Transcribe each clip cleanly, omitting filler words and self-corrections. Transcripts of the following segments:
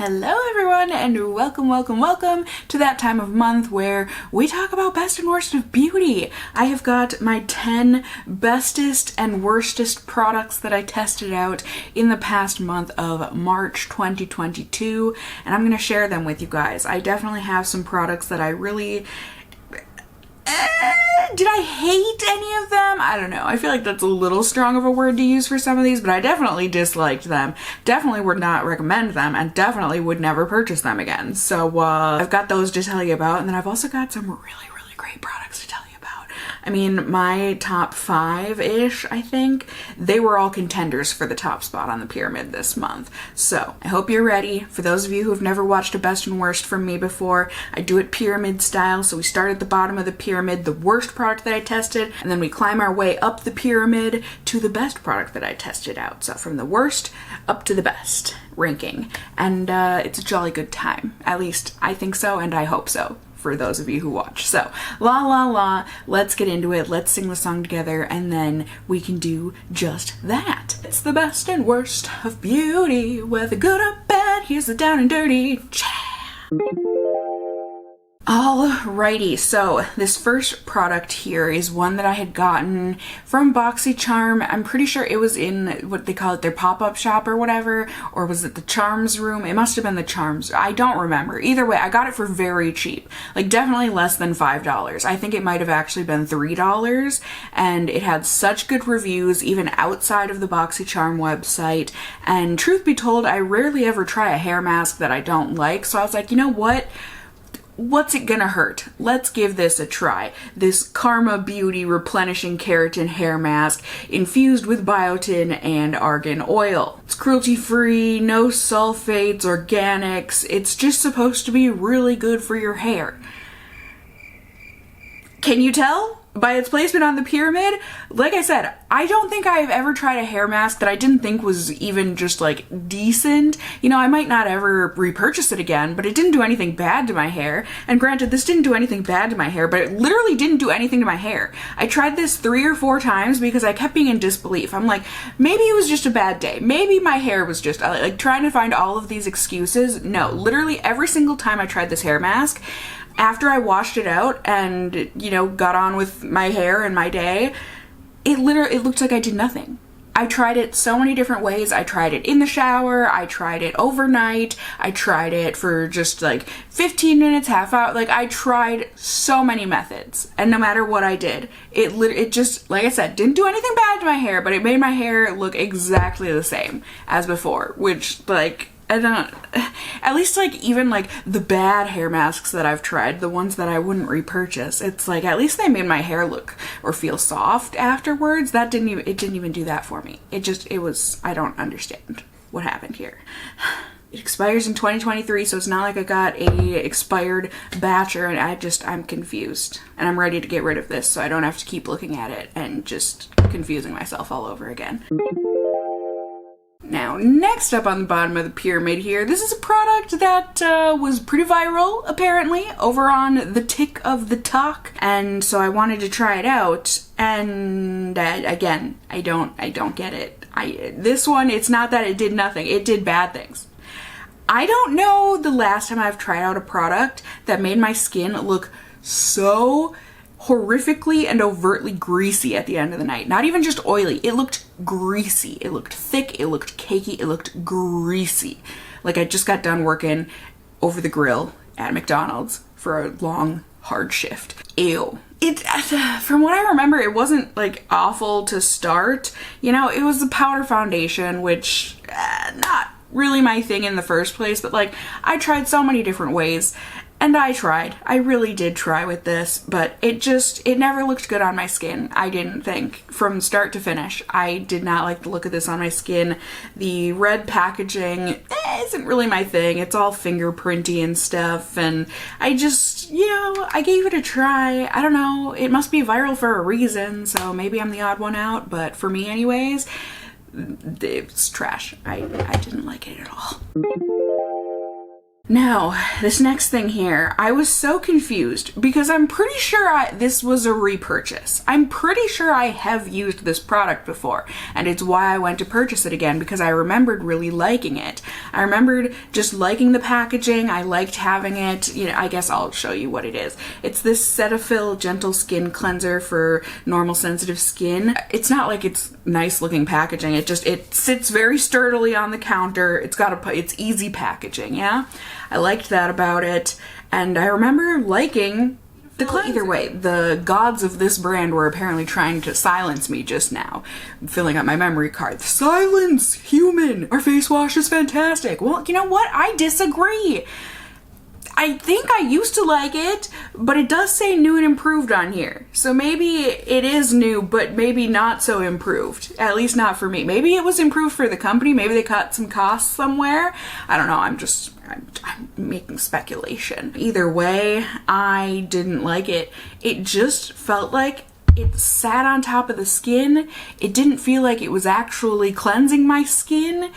Hello everyone and welcome to that time of month where we talk about best and worst of beauty. I have got my 10 bestest and worstest products that I tested out in the past month of March 2022, and I'm going to share them with you guys. I definitely have some products that I really... did I hate any of them? I don't know. I feel like that's a little strong of a word to use for some of these, but I definitely disliked them. Definitely would not recommend them, and definitely would never purchase them again. So I've got those to tell you about, and then I've also got some really great products to tell you about. I mean, my top 5-ish, I think, they were all contenders for the top spot on the pyramid this month. So I hope you're ready. For those of you who have never watched a best and worst from me before, I do it pyramid style. So we start at the bottom of the pyramid, the worst product that I tested, and then we climb our way up the pyramid to the best product that I tested out. So from the worst up to the best ranking. And it's a jolly good time. At least I think so, and I hope so, for those of you who watch. So, let's get into it. Let's sing the song together, and then we can do just that. It's the best and worst of beauty, whether good or bad, here's the down and dirty. Alrighty, so this first product here is one that I had gotten from BoxyCharm. I'm pretty sure it was in what they call it, their pop-up shop or whatever, or was it the Charms room? It must have been the Charms. I don't remember. Either way, I got it for very cheap, like definitely less than $5. I think it might have actually been $3, and it had such good reviews even outside of the BoxyCharm website. And truth be told, I rarely ever try a hair mask that I don't like, so I was like, you know what? What's it gonna hurt? Let's give this a try. This Karma Beauty Replenishing Keratin Hair Mask infused with biotin and argan oil. It's cruelty-free, no sulfates, organics. It's just supposed to be really good for your hair. Can you tell? By its placement on the pyramid, like I said, I don't think I've ever tried a hair mask that I didn't think was even just like decent. You know, I might not ever repurchase it again, but it didn't do anything bad to my hair. And granted, this didn't do anything bad to my hair, but it literally didn't do anything to my hair. I tried this 3 or 4 times because I kept being in disbelief. I'm like, maybe it was just a bad day. Maybe my hair was just like trying to find all of these excuses. No, literally every single time I tried this hair mask, after I washed it out and, you know, got on with my hair and my day, it looked like I did nothing. I tried it so many different ways. I tried it in the shower, I tried it overnight, I tried it for just like 15 minutes, half hour. Like, I tried so many methods, and no matter what I did, it just, like I said, didn't do anything bad to my hair, but it made my hair look exactly the same as before, which, like, I don't, at least like even like the bad hair masks that I've tried, the ones that I wouldn't repurchase, it's like at least they made my hair look or feel soft afterwards. It didn't even do that for me. It was, I don't understand what happened here. It expires in 2023, so it's not like I got a expired batch, or I'm confused. And I'm ready to get rid of this so I don't have to keep looking at it and just confusing myself all over again. Now, next up on the bottom of the pyramid here, this is a product that was pretty viral, apparently, over on the Tick of the Talk, and so I wanted to try it out, and again, I don't get it. This one, it's not that it did nothing, it did bad things. I don't know the last time I've tried out a product that made my skin look so horrifically and overtly greasy at the end of the night. Not even just oily, it looked greasy. It looked thick, it looked cakey, it looked greasy. Like I just got done working over the grill at McDonald's for a long, hard shift. Ew. From what I remember, it wasn't like awful to start. You know, it was the powder foundation, which not really my thing in the first place, but like I tried so many different ways. And I really did try with this, but it never looked good on my skin, I didn't think. From start to finish, I did not like the look of this on my skin. The red packaging isn't really my thing. It's all fingerprinty and stuff, and I just, you know, I gave it a try. I don't know, it must be viral for a reason, so maybe I'm the odd one out, but for me anyways, it's trash. I didn't like it at all. Now, this next thing here, I was so confused because I'm pretty sure this was a repurchase. I'm pretty sure I have used this product before, and it's why I went to purchase it again, because I remembered really liking it. I remembered just liking the packaging. I liked having it. You know, I guess I'll show you what it is. It's this Cetaphil Gentle Skin Cleanser for normal sensitive skin. It's not like it's nice looking packaging. It sits very sturdily on the counter. It's easy packaging, yeah? I liked that about it, and I remember liking the cleanser. Either way, the gods of this brand were apparently trying to silence me just now. I'm filling up my memory card. Silence, human! Our face wash is fantastic. Well, you know what? I disagree. I think I used to like it, but it does say new and improved on here. So maybe it is new, but maybe not so improved. At least not for me. Maybe it was improved for the company. Maybe they cut some costs somewhere. I don't know. I'm making speculation. Either way, I didn't like it. It just felt like it sat on top of the skin. It didn't feel like it was actually cleansing my skin.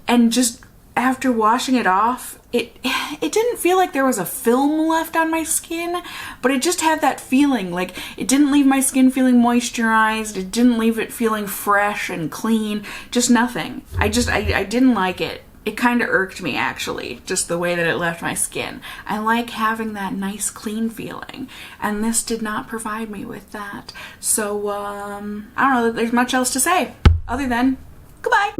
And just after washing it off, it didn't feel like there was a film left on my skin, but it just had that feeling. Like, it didn't leave my skin feeling moisturized. It didn't leave it feeling fresh and clean. Just nothing. I didn't like it. It kind of irked me, actually, just the way that it left my skin. I like having that nice, clean feeling, and this did not provide me with that. So, I don't know that there's much else to say, other than goodbye.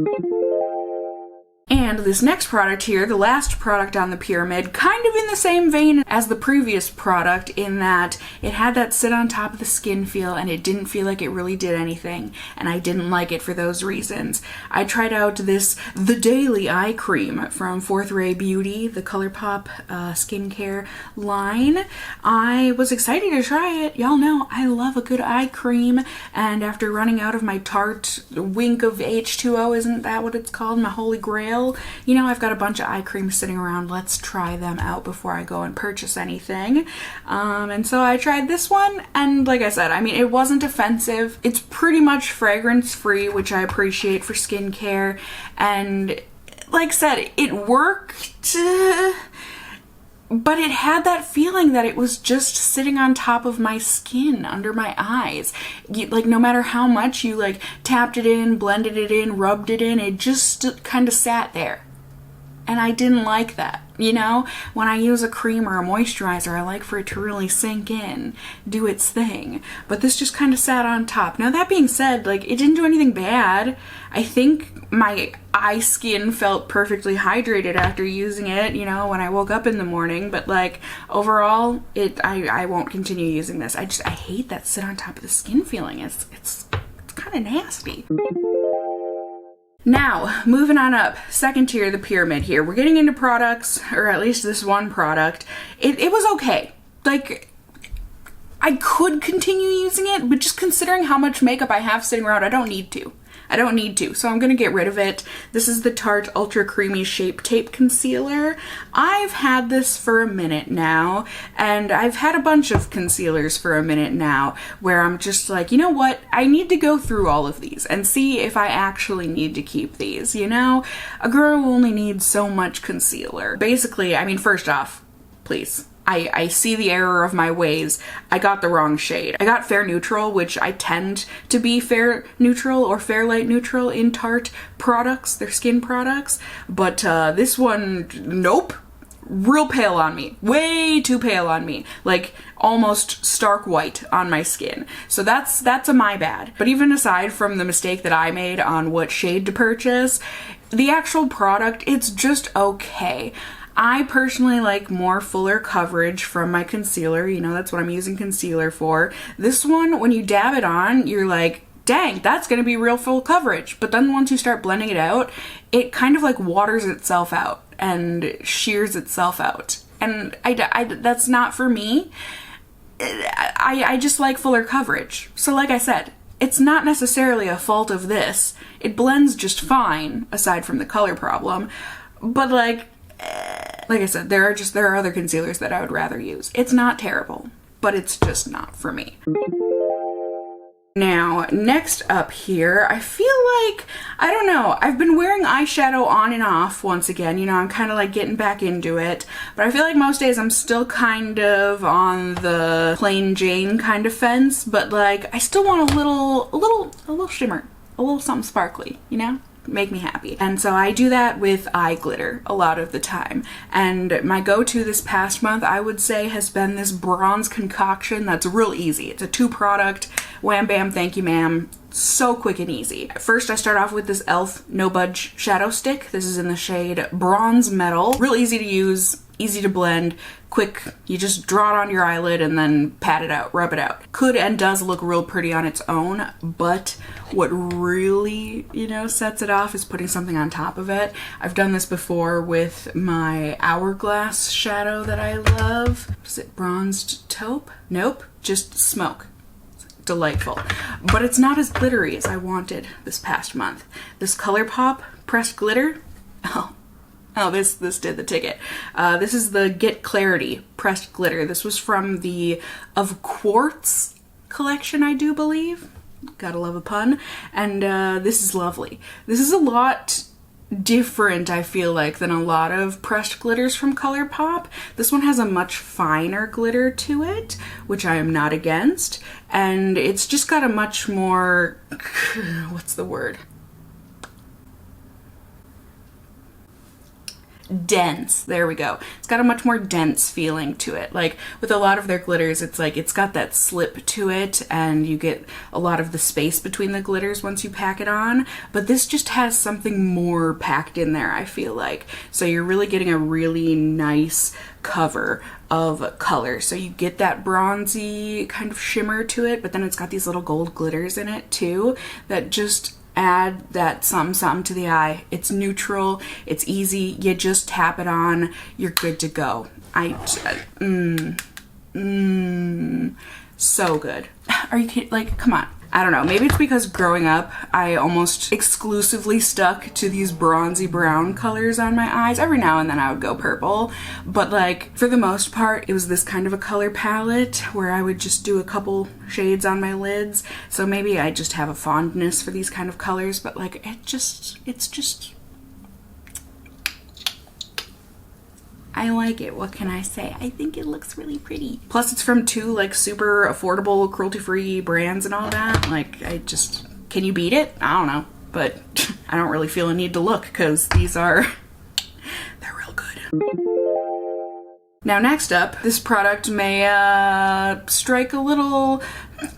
And this next product here, the last product on the pyramid, kind of in the same vein as the previous product in that it had that sit on top of the skin feel, and it didn't feel like it really did anything, and I didn't like it for those reasons. I tried out the Daily Eye Cream from Fourth Ray Beauty, the ColourPop skincare line. I was excited to try it. Y'all know I love a good eye cream, and after running out of my Tarte Wink of H2O, isn't that what it's called? My holy grail. You know, I've got a bunch of eye creams sitting around. Let's try them out before I go and purchase anything. And so I tried this one, and like I said, I mean, it wasn't offensive. It's pretty much fragrance free, which I appreciate for skincare. And like I said, it worked, but it had that feeling that it was just sitting on top of my skin, under my eyes. Like, no matter how much you, like, tapped it in, blended it in, rubbed it in, it just kind of sat there. And I didn't like that, you know? When I use a cream or a moisturizer, I like for it to really sink in, do its thing. But this just kind of sat on top. Now, that being said, like, it didn't do anything bad. I think my eye skin felt perfectly hydrated after using it, you know, when I woke up in the morning. But, like, overall, I won't continue using this. I hate that sit on top of the skin feeling. It's kind of nasty. Now, moving on up, second tier of the pyramid here. We're getting into products, or at least this one product. It was okay. Like, I could continue using it, but just considering how much makeup I have sitting around, I don't need to. So I'm gonna get rid of it. This is the Tarte Ultra Creamy Shape Tape Concealer. I've had this for a minute now, and I've had a bunch of concealers for a minute now, where I'm just like, you know what? I need to go through all of these and see if I actually need to keep these, you know? A girl only needs so much concealer. Basically, I mean, first off, please. I see the error of my ways. I got the wrong shade. I got Fair Neutral, which I tend to be fair neutral or fair light neutral in Tarte products, their skin products. But this one, nope. Real pale on me. Way too pale on me. Like, almost stark white on my skin. So that's a my bad. But even aside from the mistake that I made on what shade to purchase, the actual product, it's just okay. I personally like more fuller coverage from my concealer. You know, that's what I'm using concealer for. This one, when you dab it on, you're like, dang, that's gonna be real full coverage. But then once you start blending it out, it kind of like waters itself out and shears itself out. And that's not for me. I just like fuller coverage. So like I said, it's not necessarily a fault of this. It blends just fine, aside from the color problem. But like I said, there are other concealers that I would rather use. It's not terrible, but it's just not for me. Now, next up here, I feel like, I don't know, I've been wearing eyeshadow on and off once again, you know, I'm kind of like getting back into it, but I feel like most days I'm still kind of on the plain Jane kind of fence, but like, I still want a little shimmer, a little something sparkly, you know? Make me happy. And so I do that with eye glitter a lot of the time. And my go-to this past month, I would say, has been this bronze concoction that's real easy. It's a 2-product, wham bam, thank you ma'am. So quick and easy. First, I start off with this e.l.f. No Budge Shadow Stick. This is in the shade Bronze Metal. Real easy to use, easy to blend, quick. You just draw it on your eyelid and then pat it out, rub it out. Could and does look real pretty on its own, but what really, you know, sets it off is putting something on top of it. I've done this before with my Hourglass shadow that I love. Is it Bronzed Taupe? Nope, just Smoke. Delightful, but it's not as glittery as I wanted this past month. This ColourPop pressed glitter, oh, this did the ticket. This is the Get Clarity pressed glitter. This was from the Of Quartz collection, I do believe. Gotta love a pun. And this is lovely. This is a lot different, I feel like, than a lot of pressed glitters from ColourPop. This one has a much finer glitter to it, which I am not against, and it's just got a much more, what's the word? Dense. There we go. It's got a much more dense feeling to it. Like with a lot of their glitters, it's like it's got that slip to it and you get a lot of the space between the glitters once you pack it on, but this just has something more packed in there, I feel like. So you're really getting a really nice cover of color. So you get that bronzy kind of shimmer to it, but then it's got these little gold glitters in it too that just add that something to the eye. It's neutral, it's easy, you just tap it on, you're good to go. So good. Are you kidding? Like, come on. I don't know, maybe it's because growing up I almost exclusively stuck to these bronzy brown colors on my eyes. Every now and then I would go purple, but like for the most part it was this kind of a color palette where I would just do a couple shades on my lids. So maybe I just have a fondness for these kind of colors, but like it's just I like it. What can I say? I think it looks really pretty. Plus it's from 2 like super affordable cruelty-free brands and all that. Like can you beat it? I don't know, but I don't really feel a need to look because they're real good. Now next up, this product may strike a little,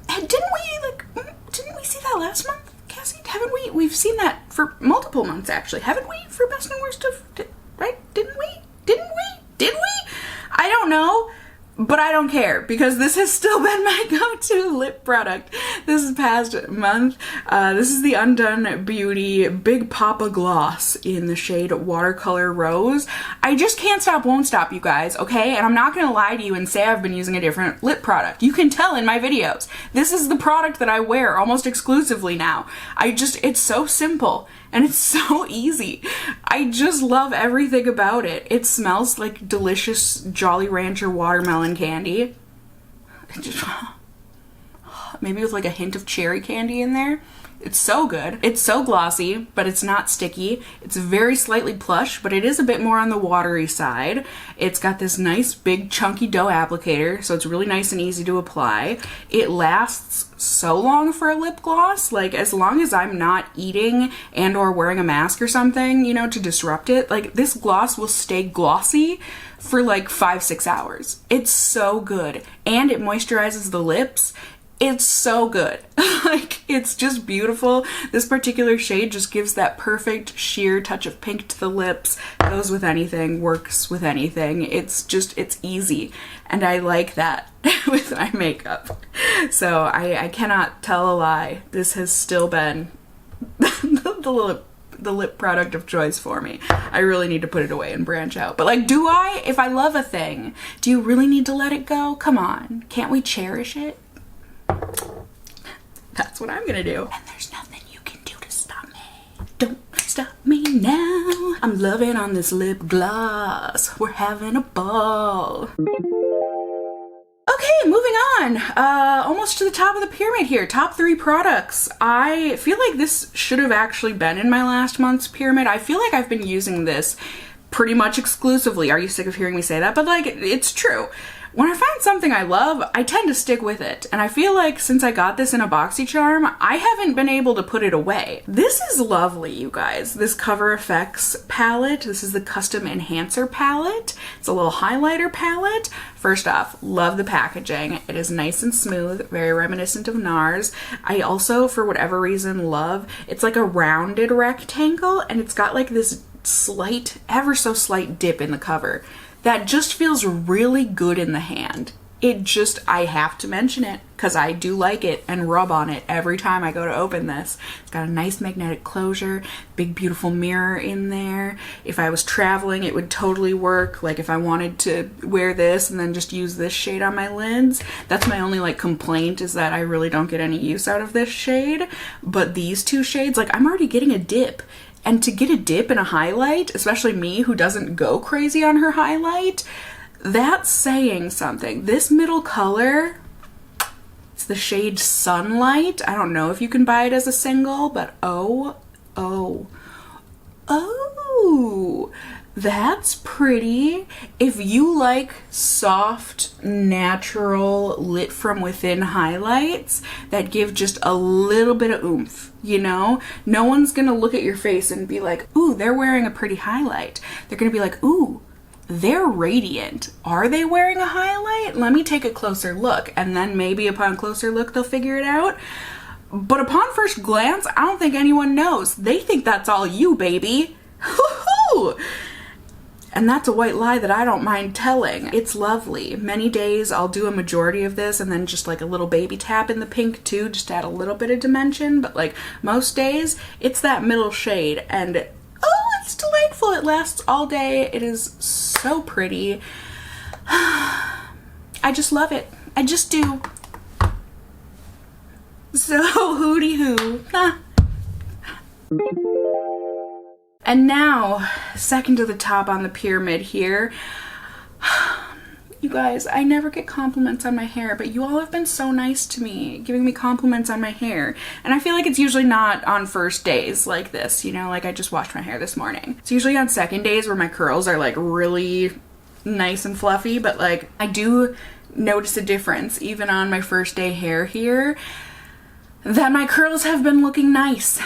didn't we see that last month, Cassie? Haven't we? We've seen that for multiple months actually, haven't we? For best and worst of, right? Didn't we? Did we? I don't know, but I don't care because this has still been my go-to lip product this past month. This is the Undone Beauty Big Papa Gloss in the shade Watercolor Rose. I just can't stop, won't stop, you guys, okay? And I'm not gonna lie to you and say I've been using a different lip product. You can tell in my videos. This is the product that I wear almost exclusively now. It's so simple. And it's so easy. I just love everything about it. It smells like delicious Jolly Rancher watermelon candy. Maybe with like a hint of cherry candy in there. It's so good. It's so glossy, but it's not sticky. It's very slightly plush, but it is a bit more on the watery side. It's got this nice big chunky dough applicator, so it's really nice and easy to apply. It lasts so long for a lip gloss. Like as long as I'm not eating and or wearing a mask or something, you know, to disrupt it, like this gloss will stay glossy for like 5-6 hours. It's so good. And it moisturizes the lips. It's so good. Like, it's just beautiful. This particular shade just gives that perfect sheer touch of pink to the lips. Goes with anything, works with anything. It's easy. And I like that with my makeup. So I cannot tell a lie. This has still been the lip product of choice for me. I really need to put it away and branch out. But like, do I? If I love a thing, do you really need to let it go? Come on. Can't we cherish it? That's what I'm gonna do. And there's nothing you can do to stop me. Don't stop me now. I'm loving on this lip gloss. We're having a ball. Okay, moving on. Almost to the top of the pyramid here. Top 3 products. I feel like this should have actually been in my last month's pyramid. I feel like I've been using this pretty much exclusively. Are you sick of hearing me say that? But like, it's true. When I find something I love, I tend to stick with it. And I feel like since I got this in a BoxyCharm, I haven't been able to put it away. This is lovely, you guys. This Cover FX palette. This is the Custom Enhancer palette. It's a little highlighter palette. First off, love the packaging. It is nice and smooth, very reminiscent of NARS. I also, for whatever reason, love, it's like a rounded rectangle and it's got like this slight, ever so slight dip in the cover. That just feels really good in the hand. I have to mention it because I do like it and rub on it every time I go to open this. It's got a nice magnetic closure, big beautiful mirror in there. If I was traveling, it would totally work. Like if I wanted to wear this and then just use this shade on my lids. That's my only like complaint, is that I really don't get any use out of this shade. But these 2 shades, like I'm already getting a dip. And to get a dip in a highlight, especially me who doesn't go crazy on her highlight, that's saying something. This middle color, it's the shade Sunlight. I don't know if you can buy it as a single, but oh, that's pretty. If you like soft, natural, lit from within highlights that give just a little bit of oomph, you know? No one's gonna look at your face and be like, ooh, they're wearing a pretty highlight. They're gonna be like, ooh, they're radiant. Are they wearing a highlight? Let me take a closer look. And then maybe upon closer look, they'll figure it out. But upon first glance, I don't think anyone knows. They think that's all you, baby. Hoo-hoo! And that's a white lie that I don't mind telling. It's lovely. Many days I'll do a majority of this and then just like a little baby tap in the pink too, just to add a little bit of dimension. But like most days, it's that middle shade and oh, it's delightful. It lasts all day. It is so pretty. I just love it. I just do. So hooty hoo. And now, second to the top on the pyramid here. You guys, I never get compliments on my hair, but you all have been so nice to me, giving me compliments on my hair. And I feel like it's usually not on first days like this, you know, like I just washed my hair this morning. It's usually on second days where my curls are like really nice and fluffy, but like I do notice a difference even on my first day hair here, that my curls have been looking nice.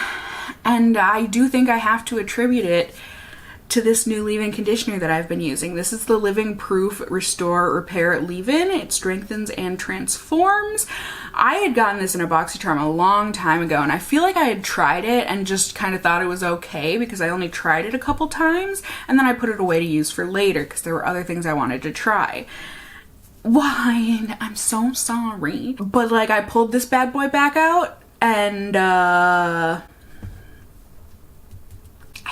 And I do think I have to attribute it to this new leave-in conditioner that I've been using. This is the Living Proof Restore Repair Leave-In. It strengthens and transforms. I had gotten this in a BoxyCharm a long time ago, and I feel like I had tried it and just kind of thought it was okay because I only tried it a couple times, and then I put it away to use for later because there were other things I wanted to try. Why? I'm so sorry. But like I pulled this bad boy back out, and I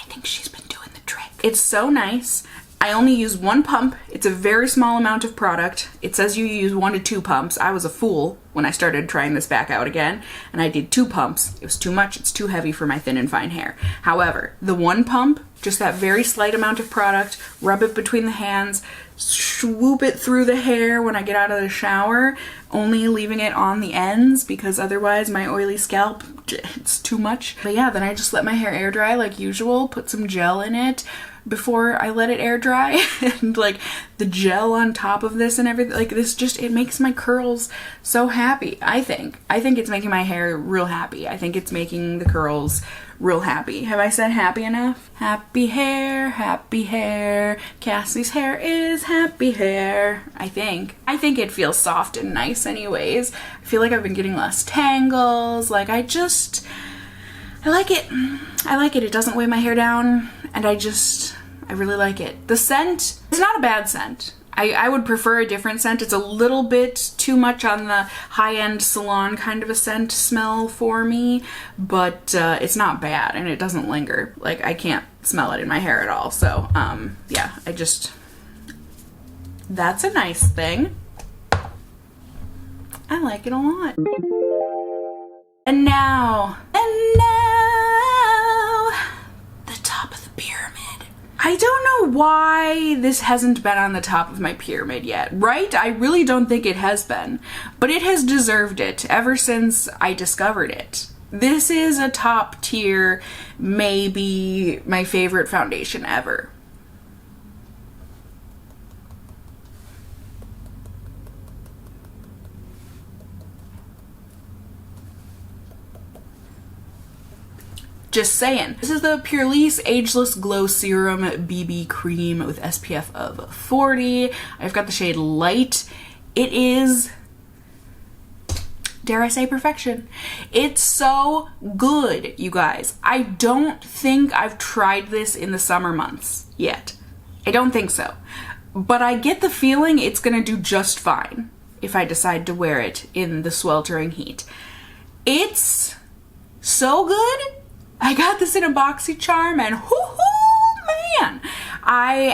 think she's been doing the trick. It's so nice. I only use 1 pump. It's a very small amount of product. It says you use 1 to 2 pumps. I was a fool when I started trying this back out again, and I did 2 pumps. It was too much. It's too heavy for my thin and fine hair. However, the 1 pump, just that very slight amount of product, rub it between the hands, swoop it through the hair when I get out of the shower, only leaving it on the ends because otherwise my oily scalp, it's too much. But yeah, then I just let my hair air dry like usual, put some gel in it before I let it air dry, and like the gel on top of this and everything, like this just, it makes my curls so happy. I think it's making my hair real happy. I think it's making the curls real happy. Have I said happy enough? Happy hair, happy hair. Cassie's hair is happy hair. I think it feels soft and nice anyways. I feel like I've been getting less tangles. Like I like it. I like it. It doesn't weigh my hair down, and I really like it. The scent is not a bad scent. I would prefer a different scent. It's a little bit too much on the high-end salon kind of a scent smell for me, but it's not bad, and it doesn't linger. Like, I can't smell it in my hair at all. So, yeah, that's a nice thing. I like it a lot. And now, the top of the pyramid. I don't know why this hasn't been on the top of my pyramid yet, right? I really don't think it has been, but it has deserved it ever since I discovered it. This is a top tier, maybe my favorite foundation ever. Just saying. This is the Pūrlisse Ageless Glow Serum BB Cream with SPF of 40. I've got the shade Light. It is, dare I say, perfection. It's so good, you guys. I don't think I've tried this in the summer months yet. I don't think so. But I get the feeling it's gonna do just fine if I decide to wear it in the sweltering heat. It's so good. I got this in a BoxyCharm and man,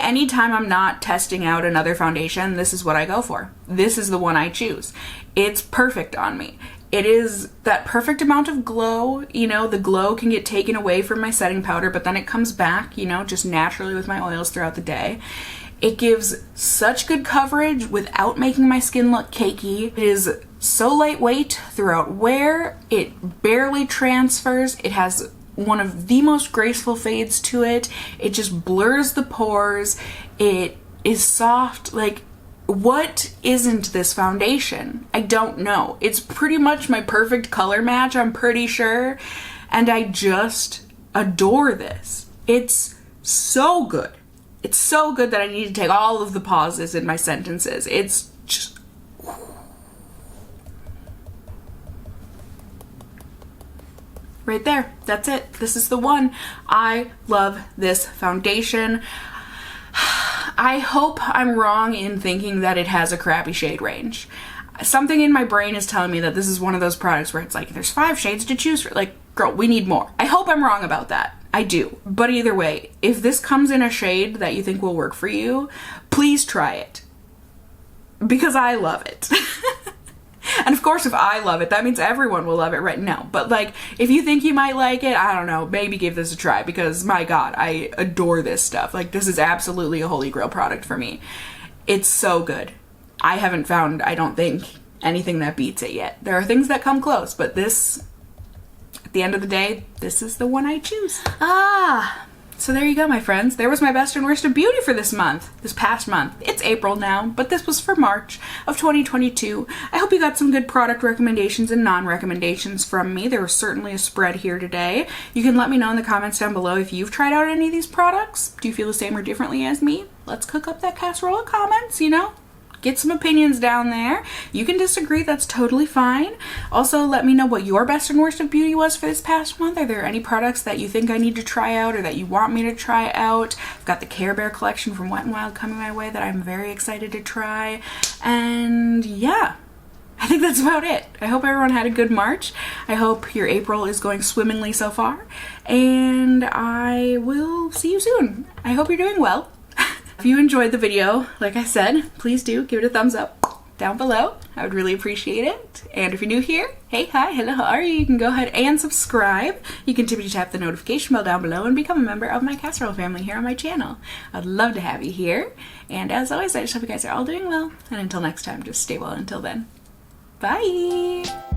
anytime I'm not testing out another foundation, this is what I go for. This is the one I choose. It's perfect on me. It is that perfect amount of glow. You know, the glow can get taken away from my setting powder, but then it comes back, you know, just naturally with my oils throughout the day. It gives such good coverage without making my skin look cakey. It is so lightweight throughout wear. It barely transfers. It has one of the most graceful fades to it. It just blurs the pores. It is soft. Like, what isn't this foundation? I don't know. It's pretty much my perfect color match, I'm pretty sure. And I just adore this. It's so good. It's so good that I need to take all of the pauses in my sentences. It's just... right there. That's it. This is the one. I love this foundation. I hope I'm wrong in thinking that it has a crappy shade range. Something in my brain is telling me that this is one of those products where it's like, there's 5 shades to choose from. Like, girl, we need more. I hope I'm wrong about that. I do. But either way, if this comes in a shade that you think will work for you, please try it. Because I love it. And of course, if I love it, that means everyone will love it right now. But like, if you think you might like it, I don't know, maybe give this a try, because my God, I adore this stuff. Like, this is absolutely a holy grail product for me. It's so good. I haven't found, I don't think, anything that beats it yet. There are things that come close, but this, at the end of the day, this is the one I choose. So there you go, my friends. There was my best and worst of beauty for this month, this past month. It's April now, but this was for March of 2022. I hope you got some good product recommendations and non-recommendations from me. There was certainly a spread here today. You can let me know in the comments down below if you've tried out any of these products. Do you feel the same or differently as me? Let's cook up that casserole of comments, you know? Get some opinions down there. You can disagree, that's totally fine. Also, let me know what your best and worst of beauty was for this past month. Are there any products that you think I need to try out or that you want me to try out? I've got the Care Bear collection from Wet n Wild coming my way that I'm very excited to try. And yeah, I think that's about it. I hope everyone had a good March. I hope your April is going swimmingly so far. And I will see you soon. I hope you're doing well. If you enjoyed the video, like I said, please do give it a thumbs up down below. I would really appreciate it. And if you're new here, hey, hi, hello, how are you? You can go ahead and subscribe. You can tippity tap the notification bell down below and become a member of my casserole family here on my channel. I'd love to have you here. And as always, I just hope you guys are all doing well. And until next time, just stay well until then. Bye!